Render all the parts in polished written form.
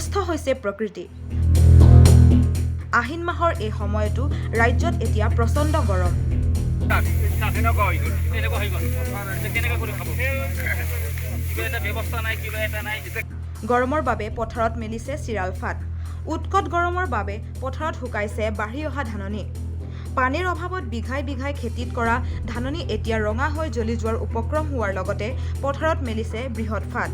সুস্থ হৈছে প্ৰকৃতি। আহিন মাহৰ এই সময়তো ৰাজ্যত এতিয়া প্ৰচণ্ড গৰম। গৰমৰ বাবে পথাৰত মেলিছে চিৰাল ফাট। উৎকট গৰমৰ বাবে পথাৰত শুকাইছে বাঢ়ি অহা ধাননি। পানীৰ অভাৱত বিঘাই বিঘাই খেতিত কৰা ধাননি এতিয়া ৰঙা হৈ জ্বলি যোৱাৰ উপক্ৰম হোৱাৰ লগতে পথাৰত মেলিছে বৃহৎ ফাট।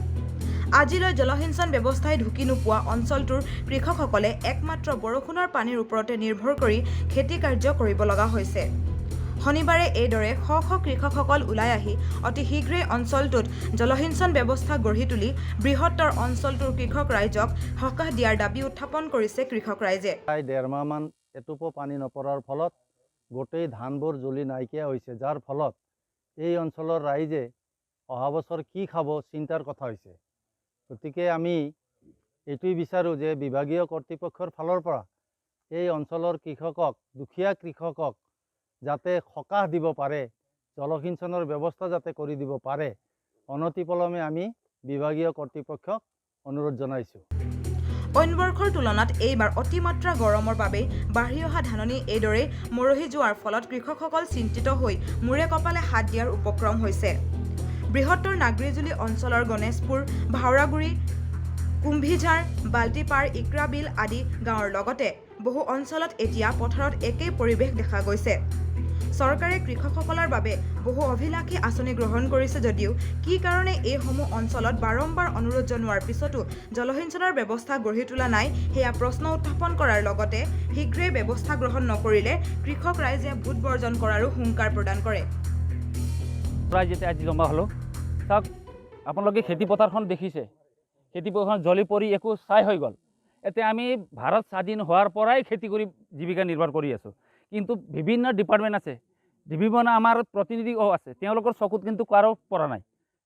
আজিলৈ জলসিঞ্চন ব্যৱস্থাই ঢুকি নোপোৱা অঞ্চলটোৰ কৃষকসকলে একমাত্ৰ বৰষুণৰ পানীৰ ওপৰতে নিৰ্ভৰ কৰি খেতি কাৰ্য কৰিব লগা হৈছে। শনিবাৰে এইদৰে শ শ কৃষকসকল ওলাই আহি অতি শীঘ্ৰেই অঞ্চলটোত জলসিঞ্চন ব্যৱস্থা গঢ়ি তুলি বৃহত্তৰ অঞ্চলটোৰ কৃষক ৰাইজক সকাহ দিয়াৰ দাবী উত্থাপন কৰিছে কৃষক ৰাইজে। প্ৰায় 1.5 মাহমান এটোপো পানী নপৰাৰ ফলত গোটেই ধানবোৰ জ্বলি নাইকিয়া হৈছে, যাৰ ফলত এই অঞ্চলৰ ৰাইজে অহা বছৰ কি খাব চিন্তাৰ কথা হৈছে। গতিকে আমি এইটোই বিচাৰোঁ যে বিভাগীয় কৰ্তৃপক্ষৰ ফালৰ পৰা এই অঞ্চলৰ কৃষকক, দুখীয়া কৃষকক যাতে সকাহ দিব পাৰে, জলসিঞ্চনৰ ব্যৱস্থা যাতে কৰি দিব পাৰে, অনতিপলমে আমি বিভাগীয় কৰ্তৃপক্ষক অনুৰোধ জনাইছোঁ। অইন বৰ্ষৰ তুলনাত এইবাৰ অতিমাত্ৰা গৰমৰ বাবে বাঢ়ি অহা ধাননি এইদৰে মৰহি যোৱাৰ ফলত কৃষকসকল চিন্তিত হৈ মূৰে কপালে হাত দিয়াৰ উপক্ৰম হৈছে। বৃহত্তৰ নাগৰিজুলি অঞ্চলৰ গণেশপুৰ, ভাওৰাগুৰি, কুম্ভিঝাৰ, বাল্টিপাৰ, ইক্ৰাবিল আদি গাঁৱৰ লগতে বহু অঞ্চলত এতিয়া পথাৰত একেই পৰিৱেশ দেখা গৈছে। চৰকাৰে কৃষকসকলৰ বাবে বহু অভিলাষী আঁচনি গ্ৰহণ কৰিছে যদিও কি কাৰণে এইসমূহ অঞ্চলত বাৰম্বাৰ অনুৰোধ জনোৱাৰ পিছতো জলসিঞ্চনৰ ব্যৱস্থা গঢ়ি তোলা নাই সেয়া প্ৰশ্ন উত্থাপন কৰাৰ লগতে শীঘ্ৰেই ব্যৱস্থা গ্ৰহণ নকৰিলে কৃষক ৰাইজে ভোট বৰ্জন কৰাৰো হুংকাৰ প্ৰদান কৰে। প্ৰায় যেতিয়া আজি জমা হ'লো চাওক, আপোনালোকে খেতিপথাৰখন দেখিছে, খেতিপথাৰখন জ্বলি পৰি একো ছাই হৈ গ'ল। এতিয়া আমি ভাৰত স্বাধীন হোৱাৰ পৰাই খেতি কৰি জীৱিকা নিৰ্বাহ কৰি আছোঁ, কিন্তু বিভিন্ন ডিপাৰ্টমেণ্ট আছে, বিভিন্ন আমাৰ প্ৰতিনিধি আছে, তেওঁলোকৰ চকুত কিন্তু কাৰো পৰা নাই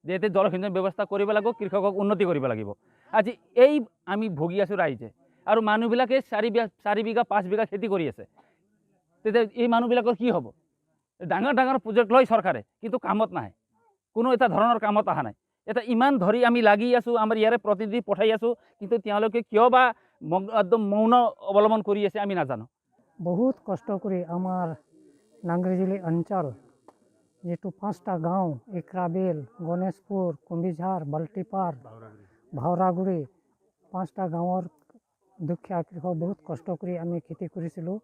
যে এতিয়া জলসিঞ্চন ব্যৱস্থা কৰিব লাগিব, কৃষকক উন্নতি কৰিব লাগিব। আজি এই আমি ভুগি আছোঁ ৰাইজে, আৰু মানুহবিলাকে 4 বিঘা 5 বিঘা খেতি কৰি আছে। তেতিয়া এই মানুহবিলাকৰ কি হ'ব? ডাঙৰ ডাঙৰ প্ৰজেক্ট লয় চৰকাৰে, কিন্তু কামত নাহে, কোনো এটা ধৰণৰ কামত অহা নাই। এটা ইমান ধৰি আমি লাগি আছোঁ, আমাৰ ইয়াৰে প্ৰতিনিধি পঠাই আছোঁ, কিন্তু তেওঁলোকে কিয় বা একদম মৌন অৱলম্বন কৰি আছে আমি নাজানো। বহুত কষ্ট কৰি আমাৰ নাংগৰিজুলি অঞ্চল যেটো 5টা গাঁও, ইক্ৰাবিল, গণেশপুৰ, কুম্ভিঝাৰ, বাল্টিপাৰ, ভাওৰাগুৰি, 5টা গাঁৱৰ দুখীয়া কৃষক বহুত কষ্ট কৰি আমি খেতি কৰিছিলোঁ।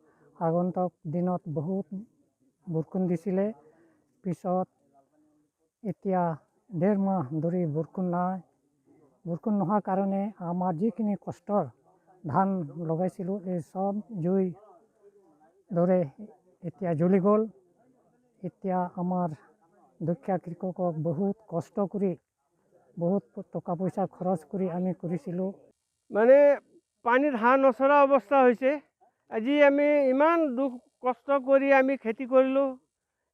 আগন্তুক দিনত বহুত বৰষুণ দিছিলে, পিছত এতিয়া 1.5 মাহ ধৰি বৰষুণ নাই। বৰষুণ নোহোৱাৰ কাৰণে আমাৰ যিখিনি কষ্টৰ ধান লগাইছিলোঁ এই চব জুই দৰে এতিয়া জ্বলি গ'ল। এতিয়া আমাৰ দুখীয়া কৃষকক বহুত কষ্ট কৰি, বহুত টকা পইচা খৰচ কৰি আমি কৰিছিলোঁ। মানে পানীৰ হাঁহ নচৰা অৱস্থা হৈছে। আজি আমি ইমান দুখ কষ্ট কৰি আমি খেতি কৰিলোঁ,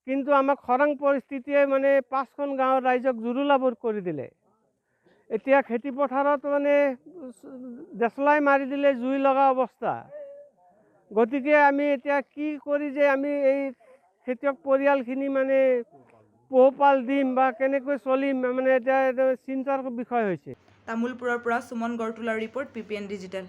কিন্তু আমাক খৰাং পৰিস্থিতিয়ে মানে 5খন গাঁৱৰ ৰাইজক জুৰুলাবোৰ কৰি দিলে। এতিয়া খেতি পথাৰত মানে দেচলাই মাৰি দিলে, জুই লগা অৱস্থা। গতিকে আমি এতিয়া কি কৰি যে আমি এই খেতিয়ক পৰিয়ালখিনি মানে পোহপাল দিম বা কেনেকৈ চলিম, মানে এতিয়া চিন্তাৰ বিষয় হৈছে। তামোলপুৰৰ পৰা সুমন গৰতুলাৰ ৰিপৰ্ট, PPN ডিজিটেল।